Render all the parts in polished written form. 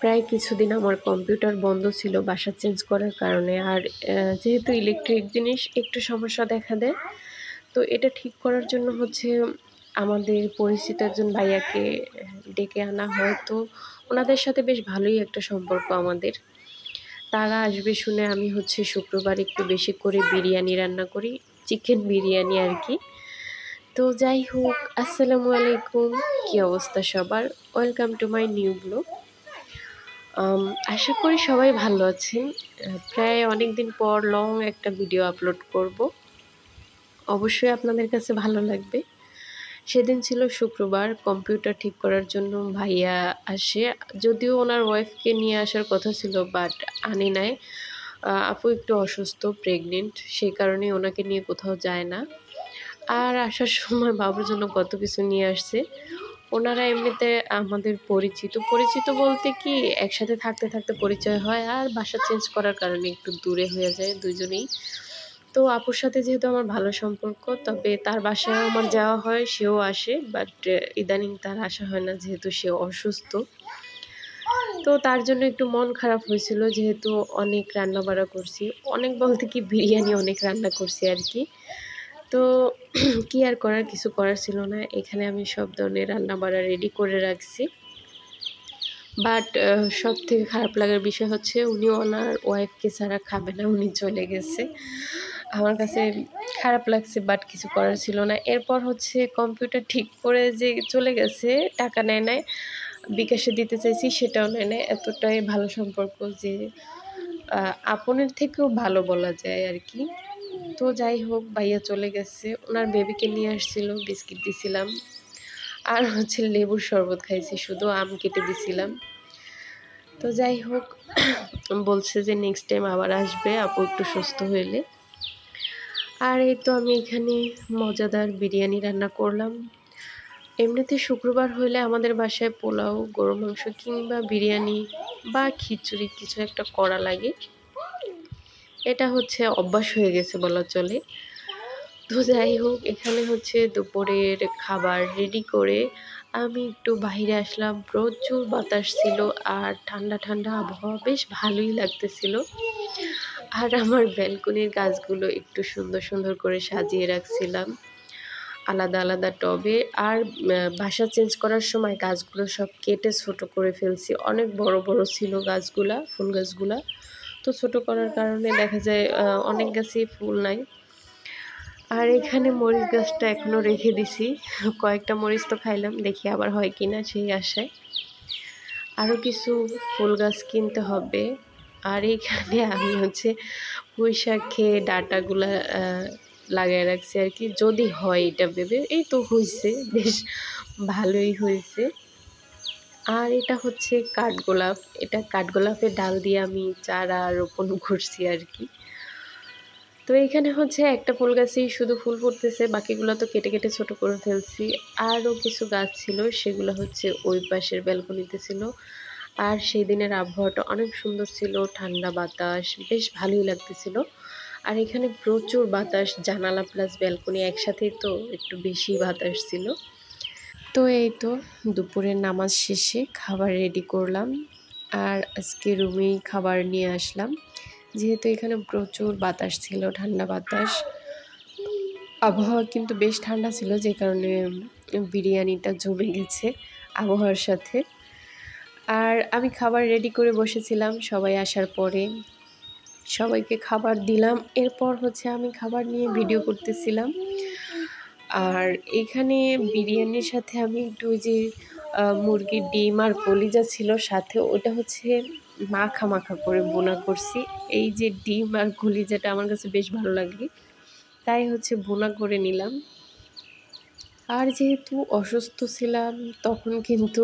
প্রায় কিছুদিন আমার কম্পিউটার বন্ধ ছিল বাসা চেঞ্জ করার কারণে। আর যেহেতু ইলেকট্রিক জিনিস একটু সমস্যা দেখা দেয়, তো এটা ঠিক করার জন্য হচ্ছে আমাদের পরিচিত একজন ভাইয়াকে ডেকে আনা হয়। তো ওনাদের সাথে বেশ ভালোই একটা সম্পর্ক আমাদের। তারা আসবে শুনে আমি হচ্ছে শুক্রবার একটু বেশি করে বিরিয়ানি রান্না করি, চিকেন বিরিয়ানি আর কি। তো যাই হোক, আসসালামু আলাইকুম, কী অবস্থা সবার? Welcome to my new blog. আশা করি সবাই ভালো আছেন। প্রায় অনেক দিন পর লং একটা ভিডিও আপলোড করব। অবশ্যই আপনাদের কাছে ভালো লাগবে। সেদিন ছিল শুক্রবার, কম্পিউটার ঠিক করার জন্য ভাইয়া আসে। যদিও ওনার ওয়াইফকে নিয়ে আসার কথা ছিল, বাট আনে নাই। আপু একটু অসুস্থ, প্রেগনেন্ট, সেই কারণে ওনাকে নিয়ে কোথাও যায় না। আর আসার সময় বাবুর জন্য কত কিছু নিয়ে আসছে। ওনারা এমনিতে আমাদের পরিচিত। পরিচিত বলতে কি, একসাথে থাকতে, থাকতে পরিচয় হয়, আর বাসা চেঞ্জ করার কারণে একটু দূরে হয়ে যায় দুজনেই। তো আপুর সাথে যেহেতু আমার ভালো সম্পর্ক, তবে তার বাসায় আমার যাওয়া হয়, সেও আসে। বাট ইদানিং তার আসা হয় না যেহেতু সে অসুস্থ। তো তার জন্য একটু মন খারাপ হয়েছিল, যেহেতু অনেক রান্নাবাড়া করছি। অনেক বলতে কি, বিরিয়ানি অনেক রান্না করছি আর কি। তো কি আর করার, কিছু করার ছিল না। এখানে আমি সব ধরনের রান্নাবাড়া রেডি করে রাখছি। বাট সবথেকে খারাপ লাগার বিষয় হচ্ছে উনি ওনার ওয়াইফকে ছাড়া খাবে না, উনি চলে গেছে। আমার কাছে খারাপ লাগছে, বাট কিছু করার ছিল না। এরপর হচ্ছে কম্পিউটার ঠিক করে যে চলে গেছে, টাকা নেয় নাই। বিকাশে দিতে চাইছি, সেটাও নেয় নাই। এতটাই ভালো সম্পর্ক যে আপনের থেকেও ভালো বলা যায় আর কি। তো যাই হোক, ভাইয়া চলে গেছে। ওনার বেবিকে নিয়ে আসছিল, বিস্কিট দিছিলাম। আর হচ্ছে লেবুর শরবত খাইছি, শুধু আম কেটে দিছিলাম। তো যাই হোক, বলছে যে নেক্সট টাইম আবার আসবে আপু একটু সুস্থ হইলে। আর এই তো আমি এখানে মজাদার বিরিয়ানি রান্না করলাম। এমনিতে শুক্রবার হইলে আমাদের বাসায় পোলাও, গরুর মাংস কিংবা বিরিয়ানি বা খিচুড়ি কিছু একটা করা লাগে। এটা হচ্ছে অভ্যাস হয়ে গেছে বলা চলে। তো যাই হোক, এখানে হচ্ছে দুপুরের খাবার রেডি করে আমি একটু বাইরে আসলাম। প্রচুর বাতাস ছিল আর ঠান্ডা ঠান্ডা আবহাওয়া, বেশ ভালোই লাগতেছিল। আর আমার ব্যালকনির গাছগুলো একটু সুন্দর সুন্দর করে সাজিয়ে রাখছিলাম আলাদা আলাদা টবে। আর বাসা চেঞ্জ করার সময় গাছগুলো সব কেটে ছোট করে ফেলছি। অনেক বড় বড় ছিল গাছগুলা, ফুল গাছগুলা। তো ছোট করার কারণে দেখা যায় অনেক গাছেই ফুল নাই। আর এখানে মরিচ গাছটা এখনও রেখে দিছি। কয়েকটা মরিচ তো খাইলাম, দেখি আবার হয় কিনা সেই আশায়। আরও কিছু ফুল গাছ কিনতে হবে। আর এইখানে আমি হচ্ছে পুঁই শাক খেয়ে ডাঁটাগুলা লাগায় রাখছি আর কি, যদি হয় এটা ভেবে। এই তো হয়েছে, বেশ ভালোই হয়েছে। আর এটা হচ্ছে কাঠগোলাপ। এটা কাঠগোলাপের ডাল দিয়ে আমি চারা রোপণ করছি আর কি। তো এইখানে হচ্ছে একটা ফুল গাছেই শুধু ফুল ফুটতেছে, বাকিগুলো তো কেটে কেটে ছোট করে ফেলছি। আরও কিছু গাছ ছিল, সেগুলো হচ্ছে ওই পাশের ব্যালকনিতে ছিল। আর সেই দিনের আবহাওয়াটা অনেক সুন্দর ছিল, ঠান্ডা বাতাস, বেশ ভালোই লাগতেছিল। আর এখানে প্রচুর বাতাস, জানালা প্লাস ব্যালকনি একসাথেই, তো একটু বেশি বাতাস ছিল। তো এই তো দুপুরের নামাজ শেষে খাবার রেডি করলাম। আর আজকে রুমেই খাবার নিয়ে আসলাম, যেহেতু এখানে প্রচুর বাতাস ছিল, ঠান্ডা বাতাস। আবহাওয়া কিন্তু বেশ ঠান্ডা ছিল, যে কারণে বিরিয়ানিটা জমে গেছে আবহাওয়ার সাথে। আর আমি খাবার রেডি করে বসেছিলাম, সবাই আসার পরে সবাইকে খাবার দিলাম। এরপর হচ্ছে আমি খাবার নিয়ে ভিডিও করতেছিলাম। আর এখানে বিরিয়ানির সাথে আমি একটু ওই যে মুরগির ডিম আর কলিজা ছিল সাথে, ওটা হচ্ছে মাখা মাখা করে বোনা করছি। এই যে ডিম আর কলিজাটা আমার কাছে বেশ ভালো লাগে, তাই হচ্ছে বোনা করে নিলাম। আর যেহেতু অসুস্থ ছিলাম, তখন কিন্তু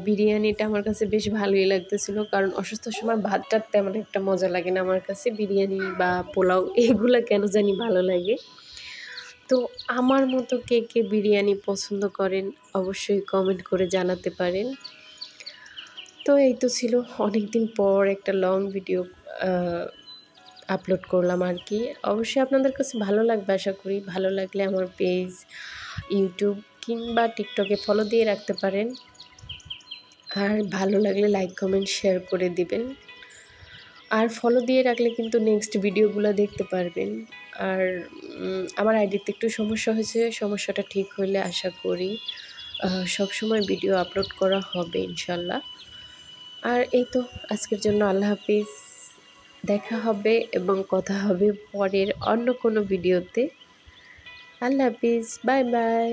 বিরিয়ানিটা আমার কাছে বেশ ভালোই লাগতেছিল, কারণ অসুস্থর সময় ভাতটা তেমন একটা মজা লাগে না আমার কাছে। বিরিয়ানি বা পোলাও এগুলো কেন জানি ভালো লাগে। তো আমার মতো কে কে বিরিয়ানি পছন্দ করেন অবশ্যই কমেন্ট করে জানাতে পারেন। তো এই তো ছিল অনেক দিন পর একটা লং ভিডিও আপলোড করলাম আর কি। অবশ্যই আপনাদের কাছে ভালো লাগবে আশা করি। ভালো লাগলে আমার পেজ ইউটিউব কিংবা টিকটকে ফলো দিয়ে রাখতে পারেন। আর ভালো লাগলে লাইক কমেন্ট শেয়ার করে দিবেন। আর ফলো দিয়ে রাখলে কিন্তু নেক্সট ভিডিওগুলো দেখতে পারবেন। আর আমার আইডিতে একটু সমস্যা হয়েছে, সমস্যাটা ঠিক হলে আশা করি সবসময় ভিডিও আপলোড করা হবে ইনশাল্লাহ। আর এই তো আজকের জন্য আল্লাহ হাফিজ। দেখা হবে এবং কথা হবে পরের অন্য কোনো ভিডিওতে। আল্লাহ হাফিজ, বাই বাই।